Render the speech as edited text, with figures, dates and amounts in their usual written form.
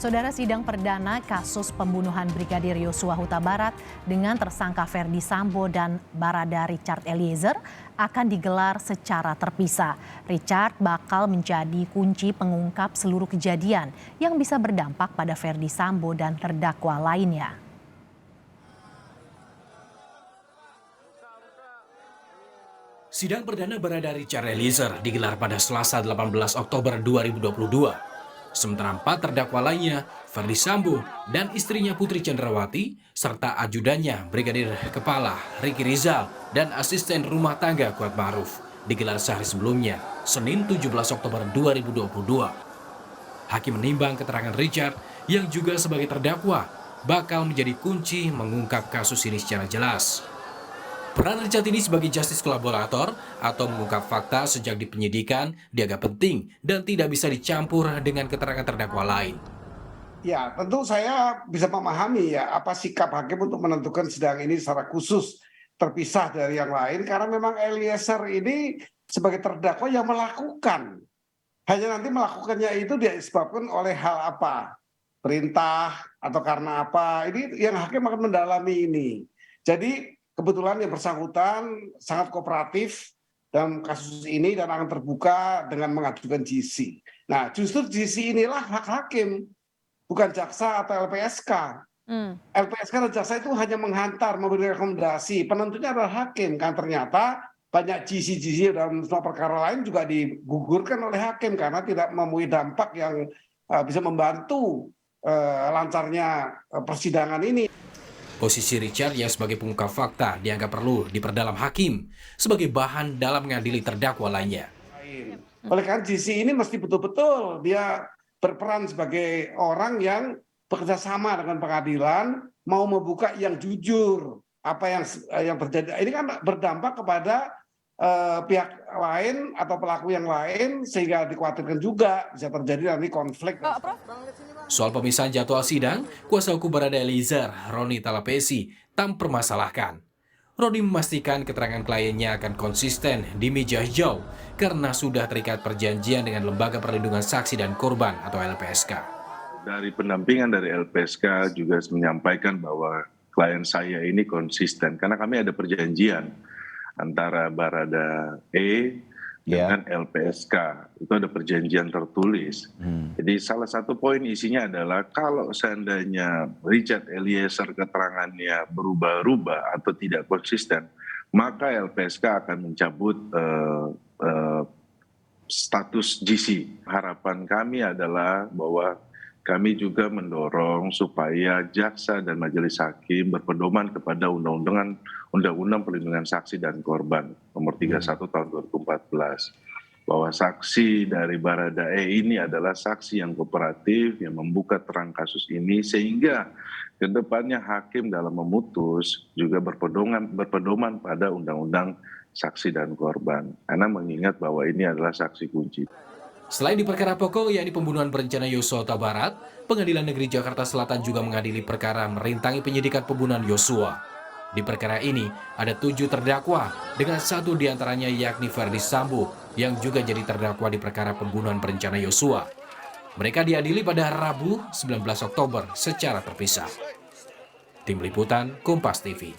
Saudara, sidang perdana kasus pembunuhan Brigadir Yosua Huta Barat dengan tersangka Ferdy Sambo dan Barada Richard Eliezer akan digelar secara terpisah. Richard bakal menjadi kunci pengungkap seluruh kejadian yang bisa berdampak pada Ferdy Sambo dan terdakwa lainnya. Sidang perdana Barada Richard Eliezer digelar pada Selasa 18 Oktober 2022. Sementara 4 terdakwa lainnya, Ferdy Sambo dan istrinya Putri Chandrawati, serta ajudannya Brigadir Kepala Ricky Rizal dan asisten rumah tangga Kuat Ma'ruf, digelar sehari sebelumnya, Senin 17 Oktober 2022. Hakim menimbang keterangan Richard yang juga sebagai terdakwa bakal menjadi kunci mengungkap kasus ini secara jelas. Peran Richard ini sebagai justice kolaborator atau mengungkap fakta sejak di penyidikan dianggap penting dan tidak bisa dicampur dengan keterangan terdakwa lain. Ya, tentu saya bisa memahami ya apa sikap hakim untuk menentukan sidang ini secara khusus terpisah dari yang lain karena memang Eliezer ini sebagai terdakwa yang melakukan. Hanya nanti melakukannya itu disebabkan oleh hal apa? Perintah atau karena apa? Ini yang hakim akan mendalami ini. Jadi kebetulan yang bersangkutan sangat kooperatif dalam kasus ini dan akan terbuka dengan mengajukan GC. Nah, justru GC inilah hak hakim, bukan jaksa atau LPSK. LPSK dan jaksa itu hanya menghantar, memberi rekomendasi. Penentunya adalah hakim. Kan ternyata banyak GC dalam semua perkara lain juga digugurkan oleh hakim karena tidak mempunyai dampak yang bisa membantu lancarnya persidangan ini. Posisi Richard yang sebagai pengungkap fakta dianggap perlu diperdalam hakim sebagai bahan dalam mengadili terdakwa lainnya. Oleh karena GC ini mesti betul-betul dia berperan sebagai orang yang bekerja sama dengan pengadilan, mau membuka yang jujur apa yang terjadi. Ini kan berdampak kepada pihak lain atau pelaku yang lain sehingga dikhawatirkan juga bisa terjadi nanti konflik. Soal pemisahan jadwal sidang, kuasa hukum Barada Eliezer, Roni Talapesi, tak mempermasalahkan. Roni memastikan keterangan kliennya akan konsisten di meja hijau karena sudah terikat perjanjian dengan Lembaga Perlindungan Saksi dan Korban atau LPSK. Dari pendampingan dari LPSK juga menyampaikan bahwa klien saya ini konsisten karena kami ada perjanjian antara Barada E dengan LPSK, itu ada perjanjian tertulis. Jadi salah satu poin isinya adalah kalau seandainya Richard Eliezer keterangannya berubah-ubah atau tidak konsisten, maka LPSK akan mencabut status GC. Harapan kami adalah bahwa kami juga mendorong supaya jaksa dan majelis hakim berpedoman kepada Undang-Undang Perlindungan Saksi dan Korban nomor 31 tahun 2014. Bahwa saksi dari Barada E ini adalah saksi yang kooperatif, yang membuka terang kasus ini, sehingga kedepannya hakim dalam memutus juga berpedoman pada Undang-Undang Saksi dan Korban. Karena mengingat bahwa ini adalah saksi kunci. Selain di perkara pokok yakni pembunuhan berencana Yosua Huta Barat, Pengadilan Negeri Jakarta Selatan juga mengadili perkara merintangi penyidikan pembunuhan Yosua. Di perkara ini ada 7 terdakwa dengan 1 diantaranya yakni Ferdy Sambo yang juga jadi terdakwa di perkara pembunuhan berencana Yosua. Mereka diadili pada Rabu 19 Oktober secara terpisah. Tim Liputan Kompas TV.